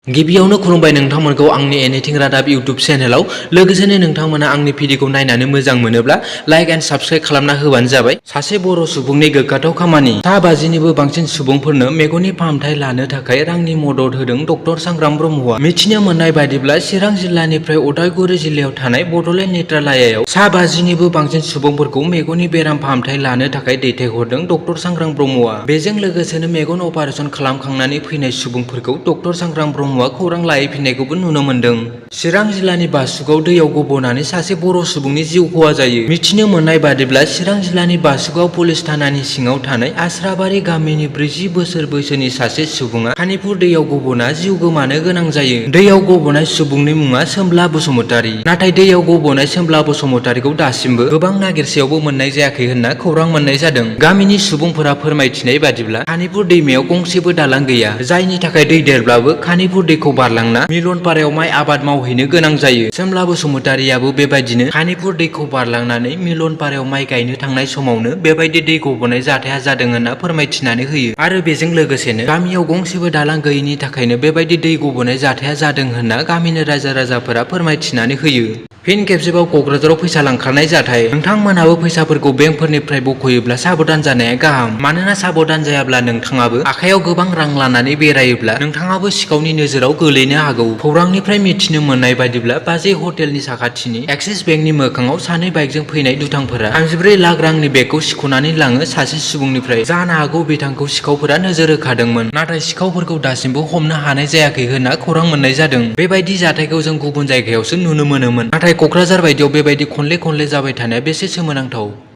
गिबियावनो खुलुमबाय नोंथांमोनखौ आंनि एनिथिं रादाब इउट्युब चेनेलाव। लोगोसेनो नोंथांमोना आंनि भिडिअखौ नायनानै मोजां मोनोब्ला लाइक एन्ड साबस्क्राइब खालामना होबानो जाबाय। सासे बर' सुबुंनि गोग्गाथाव खामानि। सा 50निबो बांसिन सुबुंफोरनो मेगननि फाहामथाय लानो थाखाय रांनि मदद होदों डक्टर सांग्रां ब्रह्मआ। मिथिनो मोननाय बायदिब्ला चिरां जिल्लानिफ्राय उदालगुरि जिल्लायाव थानाय बडलेण्ड नेत्रालयाव सा 50निबो बांसिन सुबुंफोरखौ मेगननि बेराम फाहामथाय लानो थाखाय दैथायहरदों डक्टर सांग्रां ब्रह्मआ। बेजों लोगोसेनो मेगन अपारेसन खालामखांनानै फैनाय सुबुंफोरखौ डक्टर सांग्रां ब्रह्मआ खौरां लाहैफिननायखौबो नुनो मोनदों। चिरां जिल्लानि बासुगाव दैयाव गबनानै सासे बर' सुबुंनि जिउ खहा जायो। मिथिनो मोननाय बादिब्ला चिरां जिल्लानि बासुगाव पुलिस थानानि सिङाव थानाय आस्राबारि गामिनि 40 बोसोर बैसोनि सासे सुबुङा खानिपुर दैयाव गबना जिउ गोमानो गोनां जायो। दैयाव गबनाय सुबुंनि मुङा सोमब्ला बसुमतारी। नाथाय दैयाव गबनाय सोमब्ला बसुमतारीखौ दासिमबो गोबां नागिरसेयावबो मोननाय जायाखै होनना खौरां मोननाय जादों। गामिनि सुबुंफोरा फोरमायथिनाय बादिब्ला खानिपुर दैमायाव गंसेबो दालां गैया, जायनि थाखाय दै देरब्लाबो खानिपुर दैखौ बारलांना मिलनपारायाव माइ आबाद मावहैनो गोनां जायो। सोमब्ला बसुमतारीयाबो बेबायदिनो खानिपुर दैखौ बारलांनानै मिलनपारायाव माइ गायनो थांनाय समावनो बेबायदि दै गबनाय जाथाया जादों होनना फोरमायथिनानै होयो। आरो बेजों लोगोसेनो गामियाव गंसेबो दालां गैयिनि थाखायनो बेबायदि दै गबनाय जाथाया जादों होनना गामिनि रायजो राजाफोरा फोरमायथिनानै होयो। फिन खेबसेबाव कक्राझाराव फैसा लांखारनाय जाथाय। नोंथांमोनाबो फैसाफोरखौ बेंकफोरनिफ्राय बखयोब्ला साबधान जानाया गाहाम। मानोना साबधान जायाब्ला नोंथाङाबो आखायाव गोबां रां लानानै बेरायोब्ला नोंथाङाबो सिखावनि नोजोराव गोलैनो हागौ। खौरांनिफ्राय मिथिनो मोननाय बादिब्ला बाजै हटेलनि साखाथिनि एक्सिस बेंकनि मोखाङाव सानै बाइकजों फैनाय दुथांफोरा 34 लाख रांनि बेगखौ सिख'नानै लाङो सासे सुबुंनिफ्राय। जानो हागौ बिथांखौ सिखावफोरा नोजोर होखादोंमोन, नाथाय सिखावफोरखौ दासिमबो हमनो हानाय जायाखै होनना खौरां मोननाय जादों। बेबायदि जाथायखौ जों गुबुन जायगायावसो नुनो मोनोमोन, नाथाय कक्राझार बायदियाव बेबायदि खनले खनले जाबाय थानाया बेसे सोमोनांथाव।